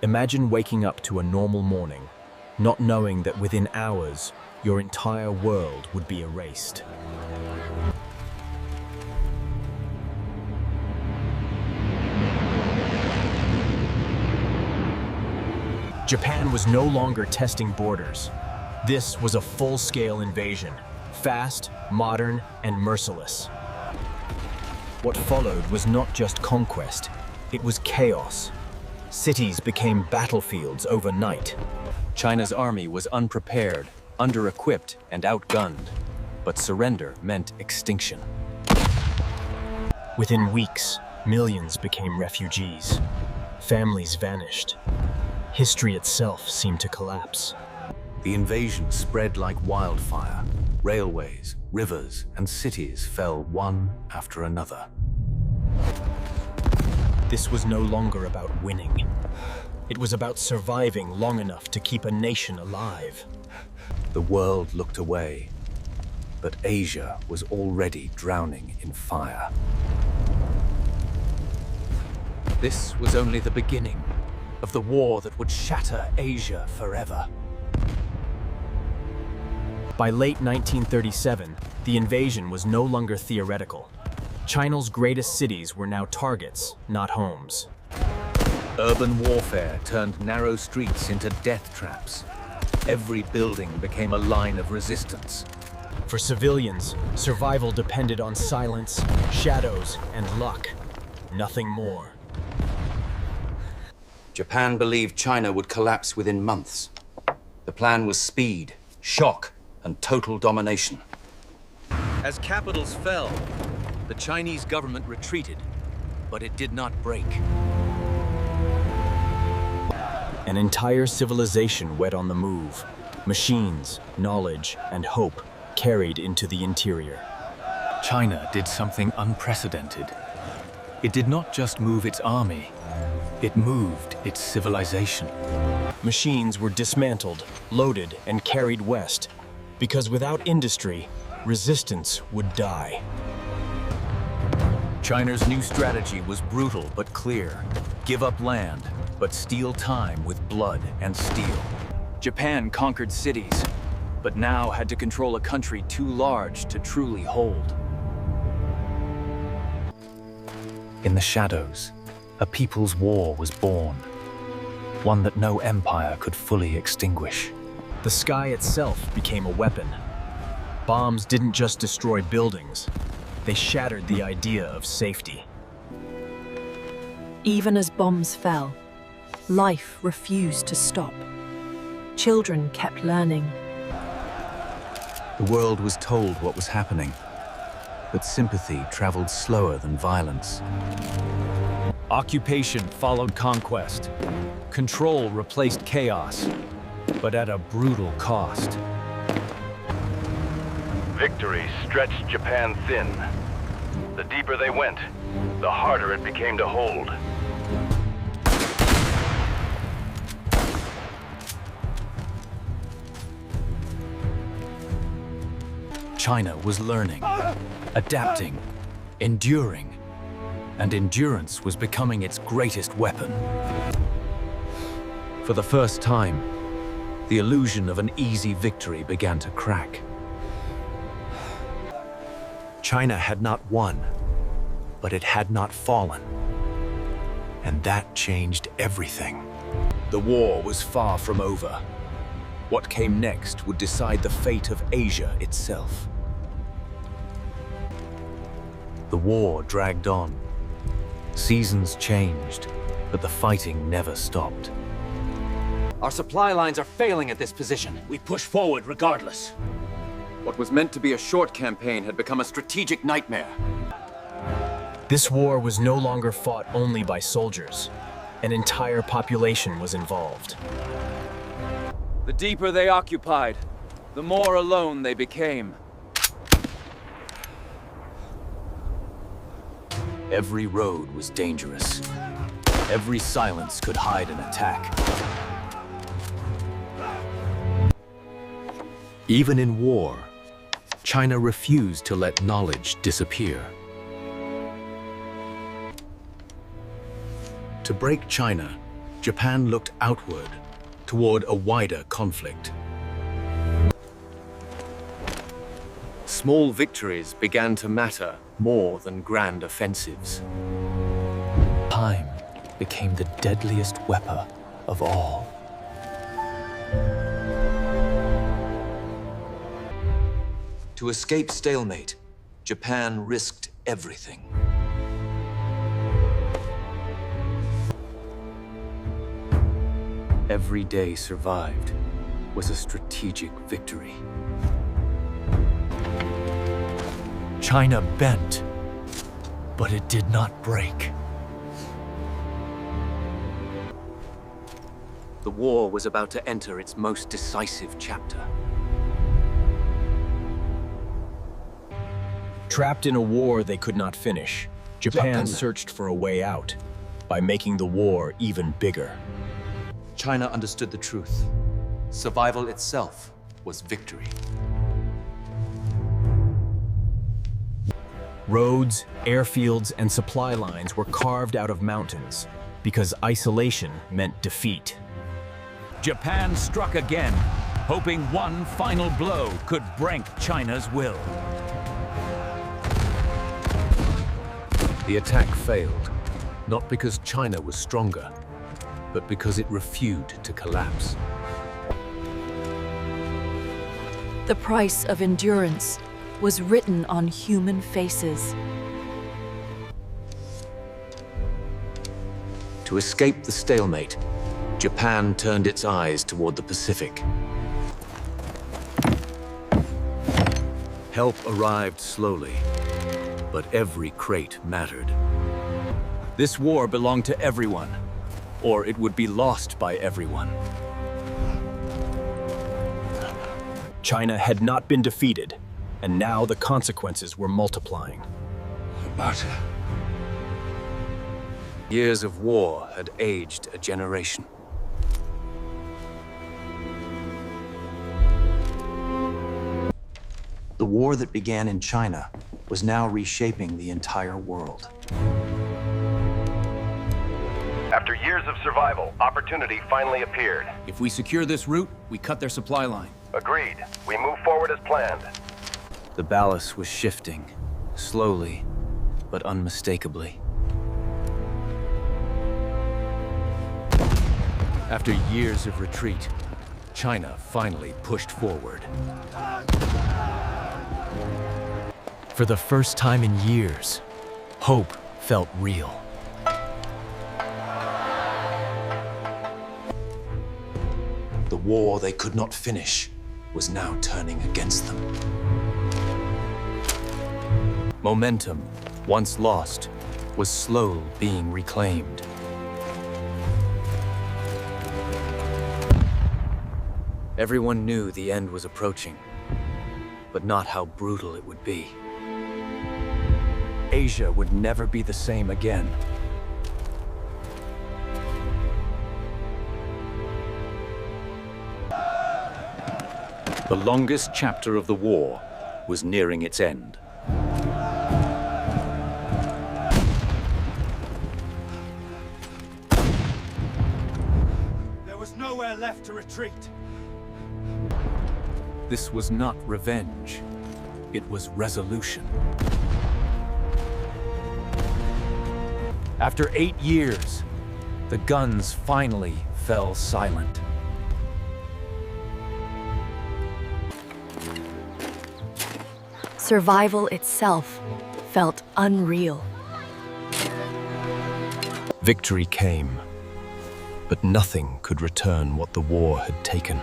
Imagine waking up to a normal morning, not knowing that within hours, your entire world would be erased. Japan was no longer testing borders. This was a full-scale invasion, fast, modern, and merciless. What followed was not just conquest, it was chaos. Cities became battlefields overnight. China's army was unprepared, under-equipped, and outgunned. But surrender meant extinction. Within weeks, millions became refugees. Families vanished. History itself seemed to collapse. The invasion spread like wildfire. Railways, rivers, and cities fell one after another. This was no longer about winning. It was about surviving long enough to keep a nation alive. The world looked away, but Asia was already drowning in fire. This was only the beginning of the war that would shatter Asia forever. By late 1937, the invasion was no longer theoretical. China's greatest cities were now targets, not homes. Urban warfare turned narrow streets into death traps. Every building became a line of resistance. For civilians, survival depended on silence, shadows, and luck. Nothing more. Japan believed China would collapse within months. The plan was speed, shock, and total domination. As capitals fell, the Chinese government retreated, but it did not break. An entire civilization went on the move. Machines, knowledge, and hope carried into the interior. China did something unprecedented. It did not just move its army, it moved its civilization. Machines were dismantled, loaded, and carried west, because without industry, resistance would die. China's new strategy was brutal but clear. Give up land, but steal time with blood and steel. Japan conquered cities, but now had to control a country too large to truly hold. In the shadows, a people's war was born, one that no empire could fully extinguish. The sky itself became a weapon. Bombs didn't just destroy buildings, they shattered the idea of safety. Even as bombs fell, life refused to stop. Children kept learning. The world was told what was happening, but sympathy traveled slower than violence. Occupation followed conquest. Control replaced chaos, but at a brutal cost. Victory stretched Japan thin. The deeper they went, the harder it became to hold. China was learning, adapting, enduring, and endurance was becoming its greatest weapon. For the first time, the illusion of an easy victory began to crack. China had not won, but it had not fallen. And that changed everything. The war was far from over. What came next would decide the fate of Asia itself. The war dragged on. Seasons changed, but the fighting never stopped. Our supply lines are failing at this position. We push forward regardless. What was meant to be a short campaign had become a strategic nightmare. This war was no longer fought only by soldiers. An entire population was involved. The deeper they occupied, the more alone they became. Every road was dangerous. Every silence could hide an attack. Even in war, China refused to let knowledge disappear. To break China, Japan looked outward, toward a wider conflict. Small victories began to matter more than grand offensives. Time became the deadliest weapon of all. To escape stalemate, Japan risked everything. Every day survived was a strategic victory. China bent, but it did not break. The war was about to enter its most decisive chapter. Trapped in a war they could not finish, Japan searched for a way out by making the war even bigger. China understood the truth. Survival itself was victory. Roads, airfields, and supply lines were carved out of mountains because isolation meant defeat. Japan struck again, hoping one final blow could break China's will. The attack failed, not because China was stronger, but because it refused to collapse. The price of endurance was written on human faces. To escape the stalemate, Japan turned its eyes toward the Pacific. Help arrived slowly, but every crate mattered. This war belonged to everyone, or it would be lost by everyone. China had not been defeated, and now the consequences were multiplying. Years of war had aged a generation. The war that began in China was now reshaping the entire world. After years of survival, opportunity finally appeared. If we secure this route, we cut their supply line. Agreed. We move forward as planned. The ballast was shifting, slowly, but unmistakably. After years of retreat, China finally pushed forward. For the first time in years, hope felt real. The war they could not finish was now turning against them. Momentum, once lost, was slowly being reclaimed. Everyone knew the end was approaching, but not how brutal it would be. Asia would never be the same again. The longest chapter of the war was nearing its end. There was nowhere left to retreat. This was not revenge. It was resolution. After 8 years, the guns finally fell silent. Survival itself felt unreal. Victory came, but nothing could return what the war had taken.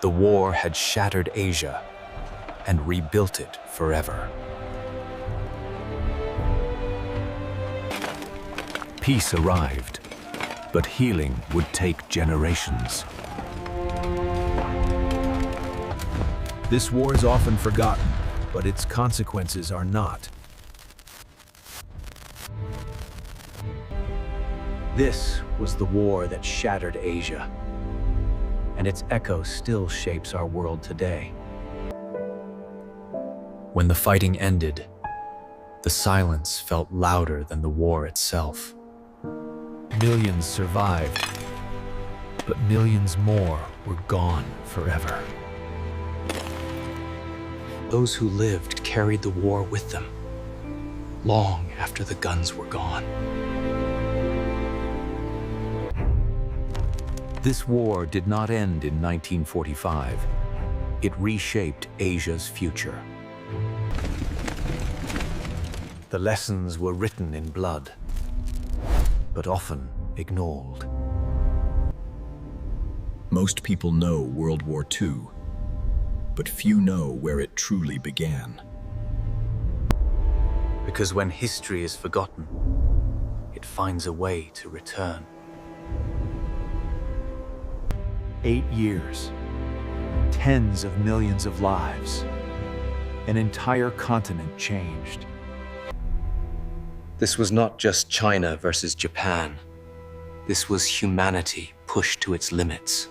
The war had shattered Asia and rebuilt it forever. Peace arrived, but healing would take generations. This war is often forgotten, but its consequences are not. This was the war that shattered Asia, and its echo still shapes our world today. When the fighting ended, the silence felt louder than the war itself. Millions survived, but millions more were gone forever. Those who lived carried the war with them, long after the guns were gone. This war did not end in 1945. It reshaped Asia's future. The lessons were written in blood, but often ignored. Most people know World War II, but few know where it truly began. Because when history is forgotten, it finds a way to return. 8 years, tens of millions of lives, an entire continent changed. This was not just China versus Japan. This was humanity pushed to its limits.